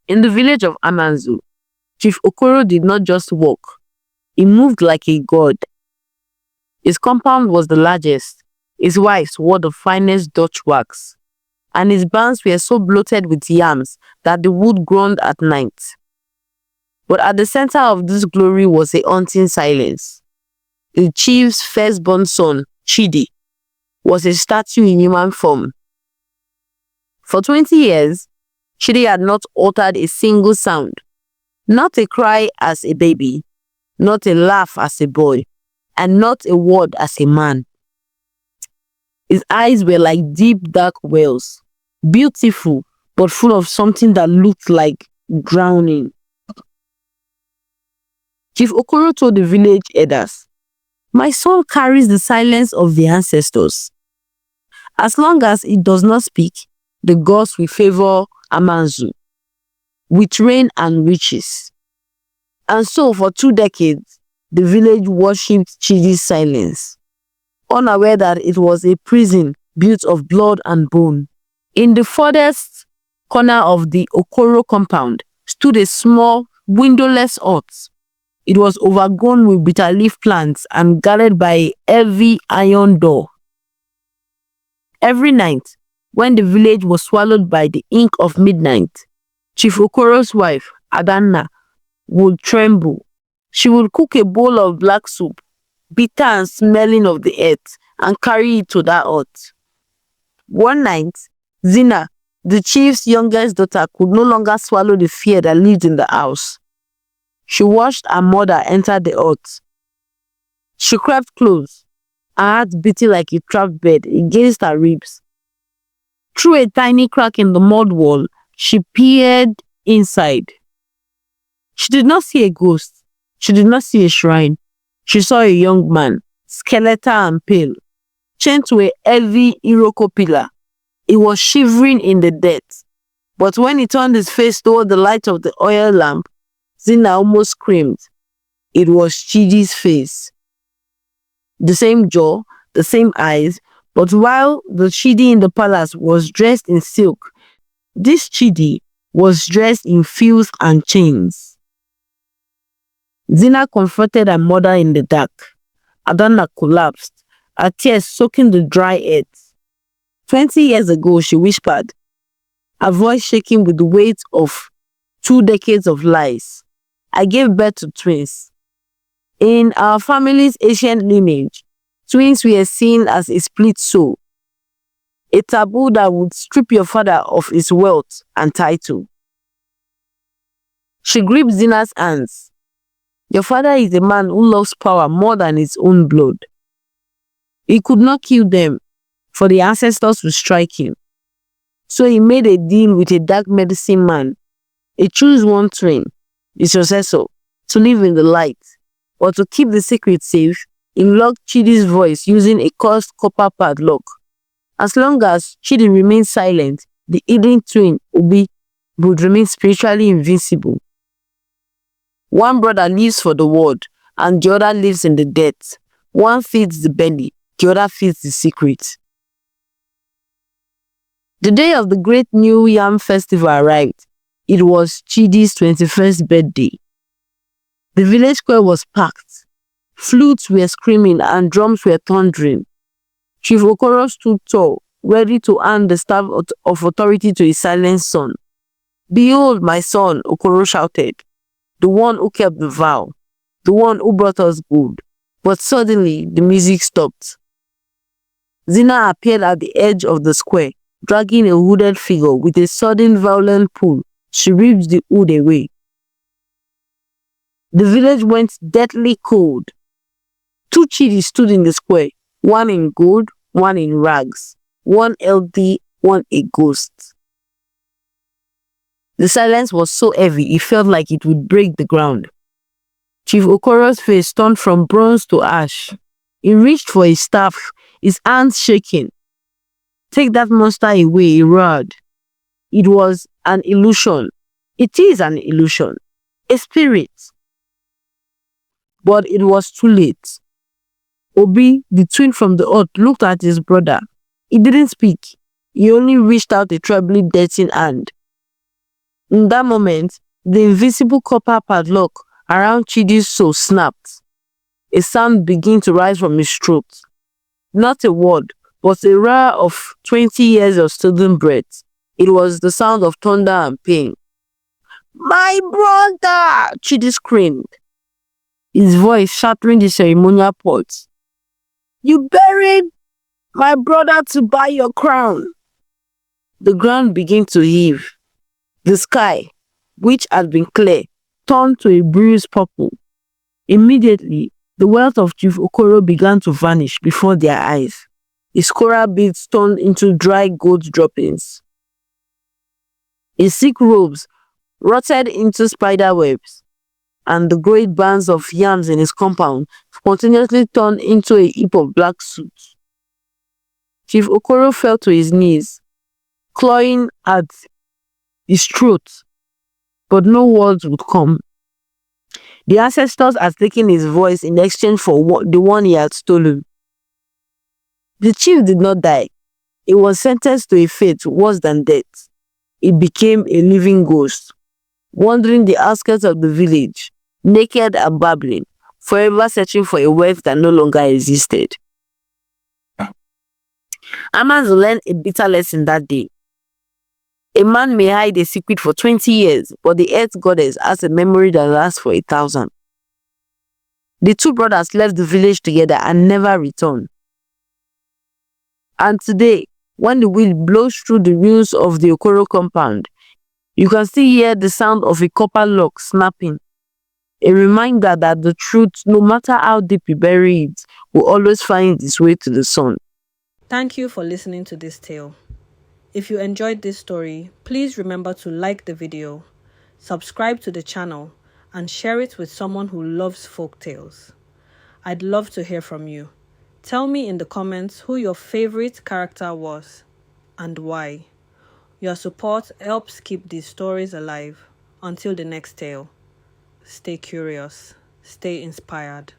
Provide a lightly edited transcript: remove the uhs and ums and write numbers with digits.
In the village of Amanzu, Chief Okoro did not just walk, he moved like a god. His compound was the largest, his wives wore the finest Dutch wax, and his barns were so bloated with yams that the wood groaned at night. But at the center of this glory was a haunting silence. The chief's firstborn son, Chidi, was a statue in human form. For 20 years, Chidi had not uttered a single sound, not a cry as a baby, not a laugh as a boy, and not a word as a man. His eyes were like deep dark wells, beautiful but full of something that looked like drowning. Chief Okoro told the village elders, "My son carries the silence of the ancestors. As long as it does not speak, the gods will favor Amanzu with rain and riches." And so for 2 decades, the village worshipped Chidi's silence, unaware that it was a prison built of blood and bone. In the furthest corner of the Okoro compound stood a small, windowless hut. It was overgrown with bitter leaf plants and guarded by a heavy iron door. Every night, when the village was swallowed by the ink of midnight, Chief Okoro's wife, Adanna, would tremble. She would cook a bowl of black soup, bitter and smelling of the earth, and carry it to that hut. One night, Zina, the chief's youngest daughter, could no longer swallow the fear that lived in the house. She watched her mother enter the hut. She crept close, her heart beating like a trapped bird against her ribs. Through a tiny crack in the mud wall, she peered inside. She did not see a ghost. She did not see a shrine. She saw a young man, skeletal and pale, chained to a heavy Iroko pillar. He was shivering in the dirt. But when he turned his face toward the light of the oil lamp, Zina almost screamed. It was Chidi's face. The same jaw, the same eyes, but while the Chidi in the palace was dressed in silk, this Chidi was dressed in filth and chains. Zina confronted her mother in the dark. Adana collapsed, her tears soaking the dry earth. 20 years ago, she whispered, her voice shaking with the weight of 2 decades of lies, "I gave birth to twins. In our family's ancient lineage, twins were seen as a split soul, a taboo that would strip your father of his wealth and title." She gripped Zina's hands. "Your father is a man who loves power more than his own blood. He could not kill them, for the ancestors would strike him. So he made a deal with a dark medicine man, a choose one twin, the successor, to live in the light. But to keep the secret safe, he locked Chidi's voice using a cursed copper padlock. As long as Chidi remained silent, the hidden twin, Obi, would remain spiritually invincible. One brother lives for the world, and the other lives in the dirt. One feeds the belly, the other feeds the secret." The day of the great New Yam festival arrived. It was Chidi's 21st birthday. The village square was packed. Flutes were screaming and drums were thundering. Chief Okoro stood tall, ready to hand the staff of authority to his silent son. "Behold my son," Okoro shouted. "The one who kept the vow, the one who brought us good." But suddenly, the music stopped. Zina appeared at the edge of the square, dragging a hooded figure. With a sudden violent pull, she ripped the hood away. The village went deathly cold. 2 Chidis stood in the square, one in gold, one in rags, one healthy, one a ghost. The silence was so heavy it felt like it would break the ground. Chief Okoro's face turned from bronze to ash. He reached for his staff, his hands shaking. "Take that monster away," he roared. It was an illusion. It is an illusion. A spirit. But it was too late. Obi, the twin from the hut, looked at his brother. He didn't speak. He only reached out a trebly dirty hand. In that moment, the invisible copper padlock around Chidi's soul snapped. A sound began to rise from his throat. Not a word, but a roar of 20 years of stolen breath. It was the sound of thunder and pain. My brother! Chidi screamed, his voice shattering the ceremonial pots. You buried my brother to buy your crown. The ground began to heave. The sky, which had been clear, turned to a bruised purple. Immediately, the wealth of Chief Okoro began to vanish before their eyes. His coral beads turned into dry gold droppings. His silk robes rotted into spider webs, and the great bands of yams in his compound spontaneously turned into a heap of black soot. Chief Okoro fell to his knees, clawing at his throat, but no words would come. The ancestors had taken his voice in exchange for the one he had stolen. The chief did not die. He was sentenced to a fate worse than death. He became a living ghost, wandering the outskirts of the village, naked and babbling, forever searching for a wealth that no longer existed. Amanzu learned a bitter lesson that day. A man may hide a secret for 20 years, but the earth goddess has a memory that lasts for 1,000. The two brothers left the village together and never returned. And today, when the wind blows through the ruins of the Okoro compound, you can still hear the sound of a copper lock snapping. A reminder that the truth, no matter how deep you bury it, will always find its way to the sun. Thank you for listening to this tale. If you enjoyed this story, please remember to like the video, subscribe to the channel, and share it with someone who loves folk tales. I'd love to hear from you. Tell me in the comments who your favorite character was and why. Your support helps keep these stories alive. Until the next tale, stay curious, stay inspired.